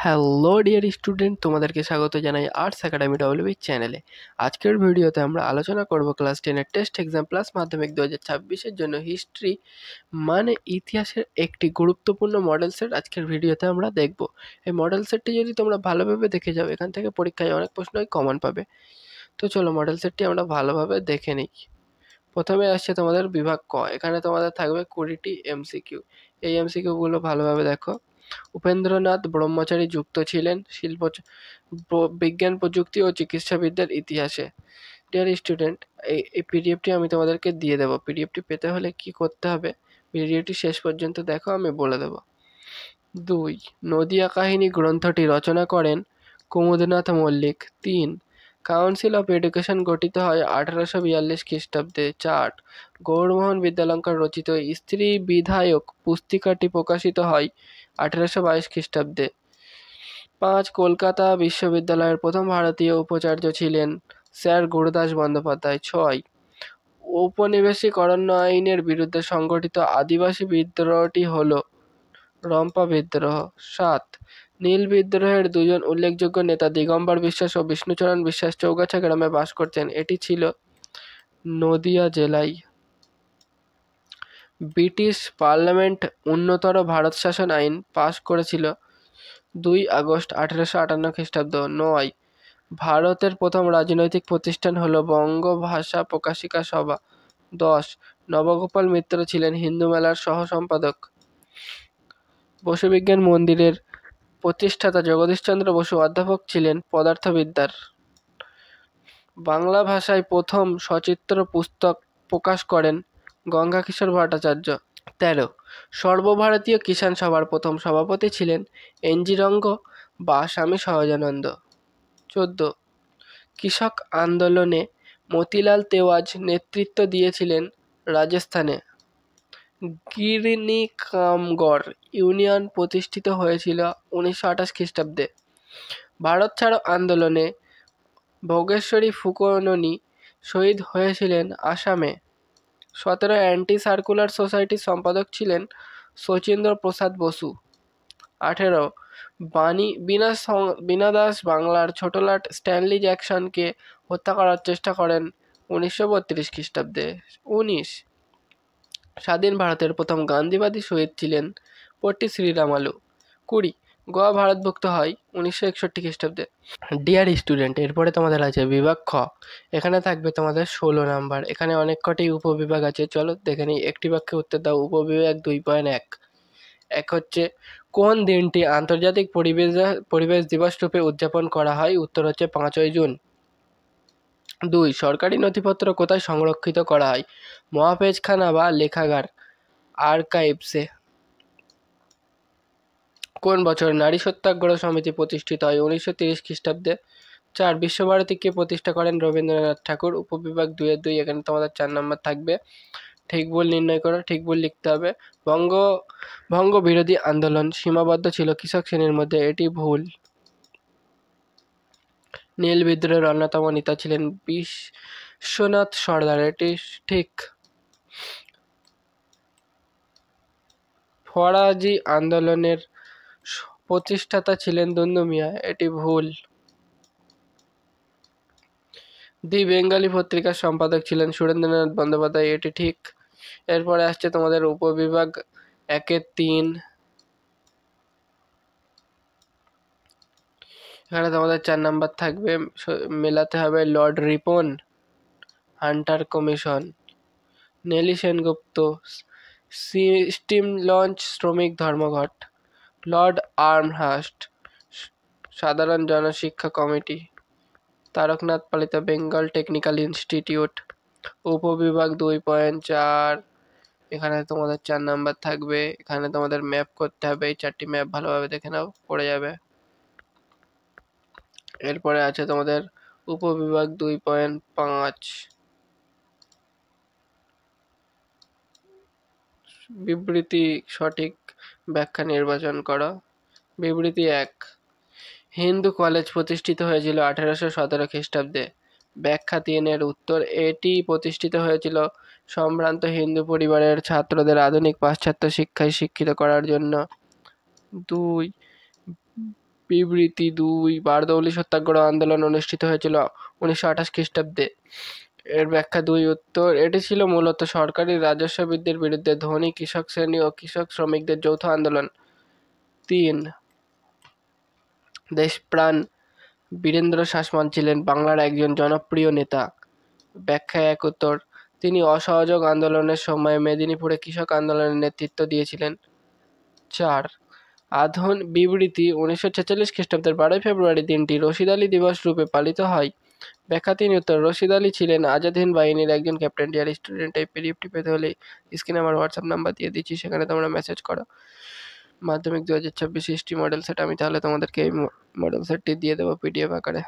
Hello dear student, তোমাদেরকে স্বাগত জানাই আর্টস একাডেমি ডব্লিউবি চ্যানেলে। আজকের ভিডিওতে আমরা আলোচনা করব ক্লাস 10-এর টেস্ট এক্সাম প্লাস মাধ্যমিক 2026-এর জন্য হিস্ট্রি মানে ইতিহাসের একটি গুরুত্বপূর্ণ মডেল সেট আজকের ভিডিওতে আমরা দেখব। এই মডেল সেটটি যদি তোমরা ভালোভাবে দেখে যাও, এখান থেকে পরীক্ষায় অনেক প্রশ্নই কমন পাবে। তো চলো মডেল সেটটি আমরা ভালোভাবে দেখে নিই। প্রথমে আসছে তোমাদের বিভাগ ক। এখানে তোমাদের থাকবে 20টি এমসিকিউ। এই এমসিকিউগুলো ভালোভাবে দেখো। উপেন্দ্রনাথ ব্রহ্মচারী যুক্ত ছিলেন বিজ্ঞান, প্রযুক্তি ও চিকিৎসাবিদ্যার ইতিহাসে। ডিয়ার স্টুডেন্ট, এই পিডিএফটি আমি তোমাদেরকে দিয়ে দেবো। পিডিএফটি পেতে হলে কি করতে হবে, ভিডিওটি শেষ পর্যন্ত দেখো, আমি বলে দেবো। 2. নদিয়া কাহিনী গ্রন্থটি রচনা করেন কুমুদনাথ মল্লিক। 3. কাউন্সিল অফ এডুকেশন গঠিত হয় 1842 খ্রিস্টাব্দে। 4. গৌরমোহন বিদ্যালঙ্কার রচিত স্ত্রী বিধায়ক পুস্তিকাটি প্রকাশিত হয় 1822 খ্রিস্টাব্দে। 5. কলকাতা বিশ্ববিদ্যালয়ের প্রথম ভারতীয় উপাচার্য ছিলেন স্যার গুরুদাস বন্দ্যোপাধ্যায়। 6. ঔপনিবেশিক অরণ্য আইনের বিরুদ্ধে সংগঠিত আদিবাসী বিদ্রোহটি হল রম্পা বিদ্রোহ। 7. নীল বিদ্রোহের দুজন উল্লেখযোগ্য নেতা দিগম্বর বিশ্বাস ও বিষ্ণুচরণ বিশ্বাস চৌগাছা গ্রামে বাস করতেন। এটি ছিল নদিয়া জেলায়। ব্রিটিশ পার্লামেন্ট উন্নতর ভারত শাসন আইন পাশ করেছিল 2 আগস্ট 1858 খ্রিস্টাব্দ। 9. ভারতের প্রথম রাজনৈতিক প্রতিষ্ঠান হল বঙ্গ ভাষা প্রকাশিকা সভা। 10. নবগোপাল মিত্র ছিলেন হিন্দু মেলার সহ সম্পাদক। বসুবিজ্ঞান মন্দিরের প্রতিষ্ঠাতা জগদীশচন্দ্র বসু অধ্যাপক ছিলেন পদার্থবিদ্যার। বাংলা ভাষায় প্রথম সচিত্র পুস্তক প্রকাশ করেন গঙ্গাকিশোর ভট্টাচার্য। 13. সর্বভারতীয় কিষাণ সভার প্রথম সভাপতি ছিলেন এনজি রঙ্গ বা স্বামী সহজানন্দ। 14. কৃষক আন্দোলনে মতিলাল তেওয়াজ নেতৃত্ব দিয়েছিলেন রাজস্থানে। গিরনি কামগড় ইউনিয়ন প্রতিষ্ঠিত হয়েছিল 1928 খ্রিস্টাব্দে। ভারত ছাড়ো আন্দোলনে ভোগেশ্বরী ফুকননি শহীদ হয়েছিলেন আসামে। 17. অ্যান্টি সার্কুলার সোসাইটির সম্পাদক ছিলেন শচীন্দ্র প্রসাদ বসু। 18. বীণা দাস বাংলার ছোটলাট স্ট্যানলি জ্যাকসনকে হত্যা করার চেষ্টা করেন 1932 খ্রিস্টাব্দে। 19. স্বাধীন ভারতের প্রথম গান্ধীবাদী শহীদ ছিলেন পট্টি শ্রীরামালু। 20. গোয়া ভারতভুক্ত হয় 1961 খ্রিস্টাব্দে। ডিয়ার স্টুডেন্ট, এরপরে তোমাদের আছে বিভাগ খ। এখানে থাকবে তোমাদের 16 নাম্বার। এখানে অনেক কটি উপবিভাগ আছে, চলো দেখে নিই। একটি বাক্যে উত্তর দাও। উপবিভাগ 2.1 এক হচ্ছে কোন দিনটি আন্তর্জাতিক পরিবেশ দিবস রূপে উদযাপন করা হয়? উত্তর হচ্ছে 5ই জুন। 2. সরকারি নথিপত্র কোথায় সংরক্ষিত করা হয়? মহাপেজখানা বা লেখাগার, আর্কাইভসে। কোন বছর নারী সত্যাগ্রহ সমিতি প্রতিষ্ঠিত হয়? 1930 খ্রিস্টাব্দে। 4. বিশ্বভারতী কে প্রতিষ্ঠা করেন? রবীন্দ্রনাথ ঠাকুর। উপবিভাগ 2-2, এখানে তোমাদের 4 নম্বর থাকবে। ঠিক ভুল নির্ণয় করো, ঠিক ভুল লিখতে হবে। বঙ্গ বিরোধী আন্দোলন সীমাবদ্ধ ছিল কৃষক শ্রেণীর মধ্যে, এটি ভুল। নীল বিদ্রোহের অন্যতম নেতা ছিলেন বিশ্বনাথ সর্দার, এটি ঠিক। ফরাজি আন্দোলনের প্রতিষ্ঠাতা ছিলেন দুন্দু মিয়া, এটি ভুল। দি বেঙ্গলি পত্রিকার সম্পাদক ছিলেন সুরেন্দ্রনাথ বন্দ্যোপাধ্যায়, এটি ঠিক। এরপরে আসছে তোমাদের উপবিভাগ 1-3। এখানে তোমাদের 4 নাম্বার থাকবে। মেলাতে হবে Lord Ripon, Hunter commission, Nellie Sengupta, steam launch শ্রমিক ধর্মঘট, লর্ড আর্মহার্স্ট, সাধারণ জনশিক্ষা কমিটি, তারকনাথ পালিত বেঙ্গল টেকনিক্যাল ইনস্টিটিউট। উপবিভাগ 2.4, এখানে তোমাদের 4 নাম্বার থাকবে। এখানে তোমাদের ম্যাপ করতে হবে, এই 4টি ম্যাপ ভালোভাবে দেখে নাও, পড়ে যাবে। এরপরে আছে তোমাদের উপবিভাগ 2.5, বিবৃতি সঠিক ব্যাখ্যা নির্বাচন করো। বিবৃতি 1, হিন্দু কলেজ প্রতিষ্ঠিত হয়েছিল 1817 খ্রিস্টাব্দে। ব্যাখ্যা 3 এর উত্তর, এটি প্রতিষ্ঠিত হয়েছিল সম্ভ্রান্ত হিন্দু পরিবারের ছাত্রদের আধুনিক পাশ্চাত্য শিক্ষায় শিক্ষিত করার জন্য। 2, বিবৃতি 2 বারদৌলি সত্যাগ্রহ আন্দোলন অনুষ্ঠিত হয়েছিল 1928 খ্রিস্টাব্দে। এর ব্যাখ্যা 2 উত্তর, এটি ছিল মূলত সরকারি রাজস্ব বৃদ্ধির বিরুদ্ধে ধনী কৃষক শ্রেণী ও কৃষক শ্রমিকদের যৌথ আন্দোলন। 3 দেশপ্রাণ বীরেন্দ্র শাসমল ছিলেন বাংলার একজন জনপ্রিয় নেতা। ব্যাখ্যা 1 উত্তর, তিনি অসহযোগ আন্দোলনের সময় মেদিনীপুরে কৃষক আন্দোলনের নেতৃত্ব দিয়েছিলেন। 4 বিবৃতি 1946 খ্রিস্টাব্দের 12 ফেব্রুয়ারি দিনটি রশিদ আলী দিবস রূপে পালিত হয়। ব্যাখ্যা 3 উত্তর, রশিদ আলী ছিলেন আজাদ হিন্দ বাহিনীর একজন ক্যাপ্টেন। ডিয়ার স্টুডেন্ট, এই পিডিএফটি পেতে হলে স্ক্রিনে আমার হোয়াটসঅ্যাপ নাম্বার দিয়ে দিচ্ছি, সেখানে তোমরা মেসেজ করো। মাধ্যমিক 2026 হিস্ট্রি মডেল সেট, আমি তাহলে তোমাদেরকে এই মডেল সেটটি দিয়ে দেবো পিডিএফ আকারে।